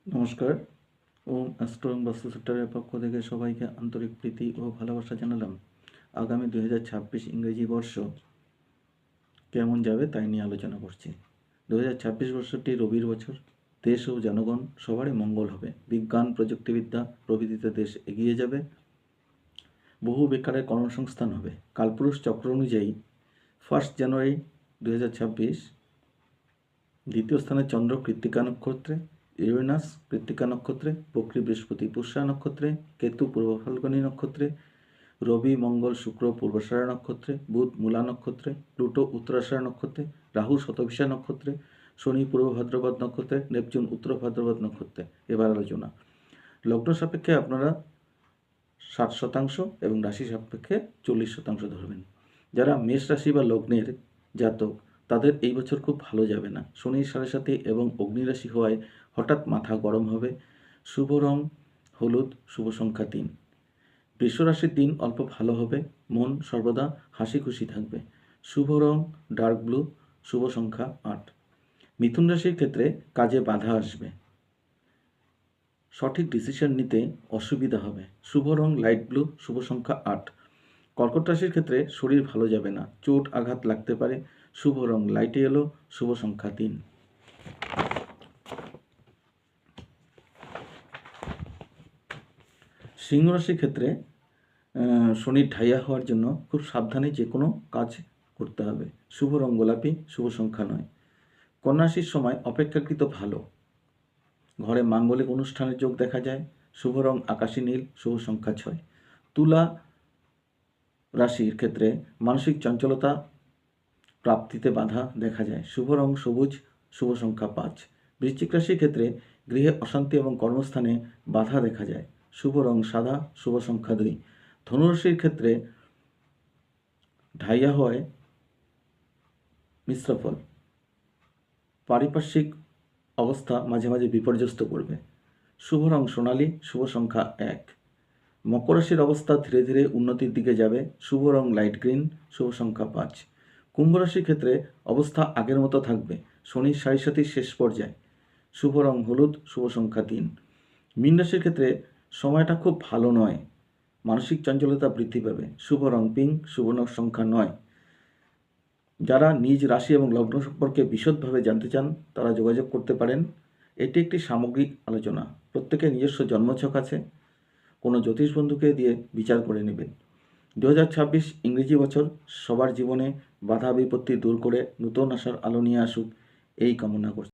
নমস্কার। ওম অ্যাস্ট্রো এবং বাস্তু সেক্টরের পক্ষ থেকে সবাইকে আন্তরিক প্রীতি ও ভালোবাসা জানালাম। আগামী 2026 ইংরেজি বর্ষ কেমন যাবে তাই নিয়ে আলোচনা করছি। 2026 বর্ষটি রবির বছর। দেশ ও জনগণ সবারই মঙ্গল হবে। বিজ্ঞান, প্রযুক্তিবিদ্যা প্রভৃতিতে দেশ এগিয়ে যাবে। বহু বেকারের কর্মসংস্থান হবে। কালপুরুষ চক্র অনুযায়ী 1 জানুয়ারি 2026 দ্বিতীয় স্থানে চন্দ্র কৃত্তিকা নক্ষত্রে, ইউরেনাস কৃত্তিকা নক্ষত্রে, বক্রী বৃহস্পতি পুষ্যা নক্ষত্রে, কেতু পূর্ব ফাল্গুনী নক্ষত্রে, রবি মঙ্গল শুক্র পূর্বাষাঢ়া নক্ষত্রে, বুধ মূলা নক্ষত্রে, প্লুটো উত্তরাষাঢ়া নক্ষত্রে, রাহু শতভিষা নক্ষত্রে, শনি পূর্ব ভাদ্রপদ নক্ষত্রে, নেপচুন উত্তর ভাদ্রপদ নক্ষত্রে। এবার আলোচনা। লগ্ন সাপেক্ষে আপনারা 60% এবং রাশি সাপেক্ষে 40% ধরবেন। যারা মেষ রাশি বা লগ্নের জাতক তাদের এই বছর খুব ভালো যাবে না। শনির 7.5 এবং অগ্নিরাশি হওয়ায় হঠাৎ মাথা গরম হবে। শুভ রং হলুদ, শুভ সংখ্যা 3। বৃষ রাশির দিন অল্প ভালো হবে। মন সর্বদা হাসি খুশি থাকবে। শুভ রং ডার্ক ব্লু, শুভ সংখ্যা 8। মিথুন রাশির ক্ষেত্রে কাজে বাধা আসবে। সঠিক ডিসিশন নিতে অসুবিধা হবে। শুভ রং লাইট ব্লু, শুভ সংখ্যা 8। কর্কট রাশির ক্ষেত্রে শরীর ভালো যাবে না, চোট আঘাত লাগতে পারে। শুভ রং লাইট ইয়েলো, শুভ সংখ্যা 3। সিংহ রাশির ক্ষেত্রে শনির ঢাইয়া হওয়ার জন্য খুব সাবধানে যে কোনো কাজ করতে হবে। শুভ রং গোলাপি, শুভ সংখ্যা 9। কন্যা রাশির সময় অপেক্ষাকৃত ভালো। ঘরে মাঙ্গলিক অনুষ্ঠানের যোগ দেখা যায়। শুভ রং আকাশী নীল, শুভ সংখ্যা 6। তুলা রাশির ক্ষেত্রে মানসিক চঞ্চলতা প্রাপ্তিতে বাধা দেখা যায়। শুভ রং সবুজ, শুভ সংখ্যা 5। বৃশ্চিক রাশির ক্ষেত্রে গৃহে অশান্তি এবং কর্মস্থানে বাধা দেখা যায়। শুভ রং সাদা, শুভ সংখ্যা 2। ধনুরাশির ক্ষেত্রে ঢাইয়া হওয়ায় মিশ্র ফল। পারিপার্শ্বিক অবস্থা মাঝে মাঝে বিপর্যস্ত করবে। শুভ রং সোনালী, শুভ সংখ্যা 1। মকর রাশির অবস্থা ধীরে ধীরে উন্নতির দিকে যাবে। শুভ রং লাইট গ্রিন, শুভ সংখ্যা 5। কুম্ভ রাশির ক্ষেত্রে অবস্থা আগের মতো থাকবে। শনির 7.5 শেষ পর্যায়ে। শুভ রং হলুদ, শুভ সংখ্যা 3। মীন রাশির ক্ষেত্রে সময়টা খুব ভালো নয়। মানসিক চঞ্চলতা বৃদ্ধি পাবে। শুভ রং পিঙ্ক, শুভ সংখ্যা 9। যারা নিজ রাশি এবং লগ্ন সম্পর্কে বিশদভাবে জানতে চান তারা যোগাযোগ করতে পারেন। এটি একটি সামগ্রিক আলোচনা। প্রত্যেকের নিজস্ব জন্মছক আছে। কোনো জ্যোতিষ বন্ধুকে দিয়ে বিচার করে নেবেন। 2026 ইংরেজি বছর সবার জীবনে বাধা বিপত্তি দূর করে নতুন আশার আলো নিয়ে আসুক, এই কামনা করছি।